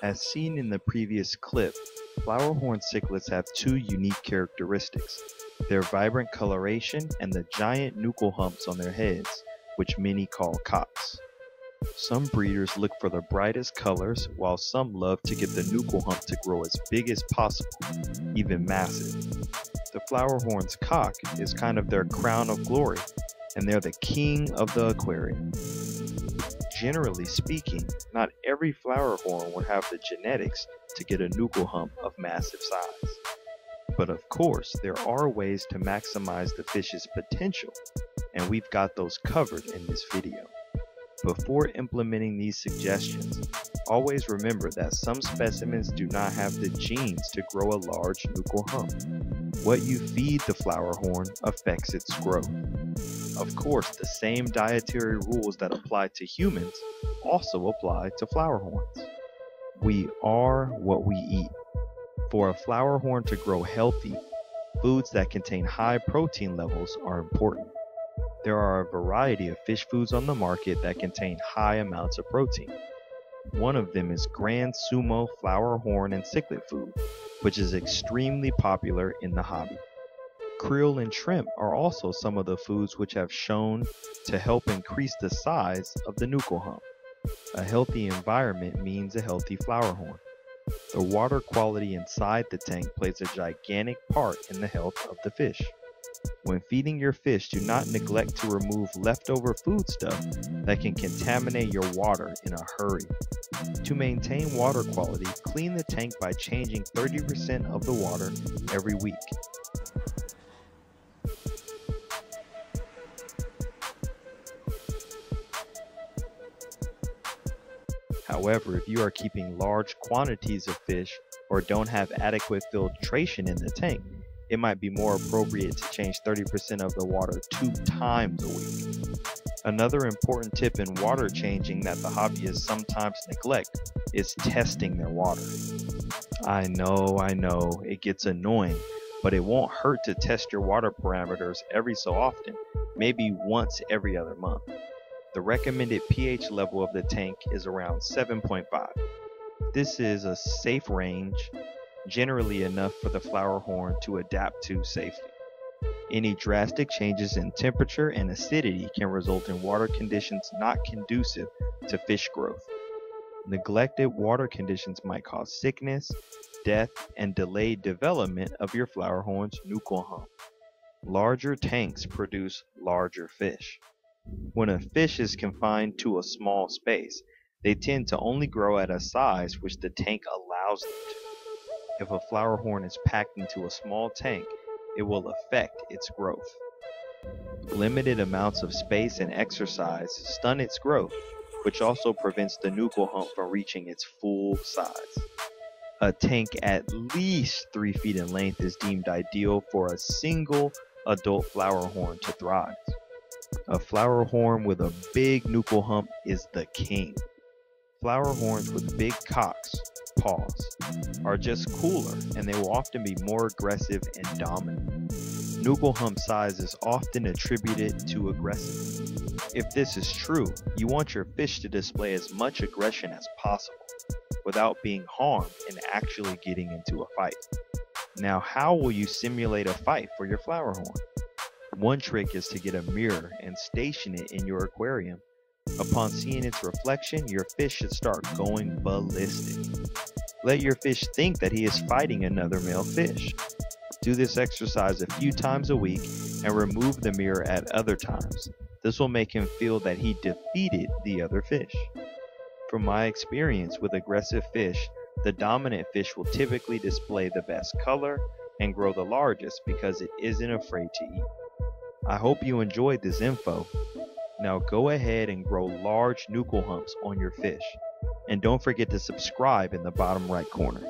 As seen in the previous clip, Flowerhorn cichlids have two unique characteristics: their vibrant coloration and the giant nuchal humps on their heads, which many call cocks. Some breeders look for the brightest colors, while some love to get the nuchal hump to grow as big as possible, even massive. The Flowerhorn's cock is kind of their crown of glory, and they're the king of the aquarium. Generally speaking, not every Flowerhorn will have the genetics to get a nuchal hump of massive size. But of course, there are ways to maximize the fish's potential, and we've got those covered in this video. Before implementing these suggestions, always remember that some specimens do not have the genes to grow a large nuchal hump. What you feed the Flowerhorn affects its growth. Of course, the same dietary rules that apply to humans also apply to Flowerhorns. We are what we eat. For a Flowerhorn to grow healthy, foods that contain high protein levels are important. There are a variety of fish foods on the market that contain high amounts of protein. One of them is Grand Sumo Flowerhorn and Cichlid food, which is extremely popular in the hobby. Krill and Shrimp are also some of the foods which have shown to help increase the size of the nuchal hump. A healthy environment means a healthy Flowerhorn. The water quality inside the tank plays a gigantic part in the health of the fish. When feeding your fish, do not neglect to remove leftover foodstuff that can contaminate your water in a hurry. To maintain water quality, clean the tank by changing 30% of the water every week. However, if you are keeping large quantities of fish or don't have adequate filtration in the tank, it might be more appropriate to change 30% of the water 2 times a week. Another important tip in water changing that the hobbyists sometimes neglect is testing their water. I know, it gets annoying, but it won't hurt to test your water parameters every so often, maybe once every other month. The recommended pH level of the tank is around 7.5. This is a safe range, generally enough for the Flowerhorn to adapt to safely. Any drastic changes in temperature and acidity can result in water conditions not conducive to fish growth. Neglected water conditions might cause sickness, death, and delayed development of your Flowerhorn's nuchal hump. Larger tanks produce larger fish. When a fish is confined to a small space, they tend to only grow at a size which the tank allows them to. If a Flowerhorn is packed into a small tank, it will affect its growth. Limited amounts of space and exercise stun its growth, which also prevents the nuchal hump from reaching its full size. A tank at least 3 feet in length is deemed ideal for a single adult Flowerhorn to thrive. A Flowerhorn with a big nuchal hump is the king. Flowerhorns with big cocks, paws, are just cooler, and they will often be more aggressive and dominant. Nuchal hump size is often attributed to aggressiveness. If this is true, you want your fish to display as much aggression as possible without being harmed and actually getting into a fight. Now, how will you simulate a fight for your Flowerhorn? One trick is to get a mirror and station it in your aquarium. Upon seeing its reflection, your fish should start going ballistic. Let your fish think that he is fighting another male fish. Do this exercise a few times a week and remove the mirror at other times. This will make him feel that he defeated the other fish. From my experience with aggressive fish, the dominant fish will typically display the best color and grow the largest because it isn't afraid to eat. I hope you enjoyed this info. Now go ahead and grow large nuchal humps on your fish. And don't forget to subscribe in the bottom right corner.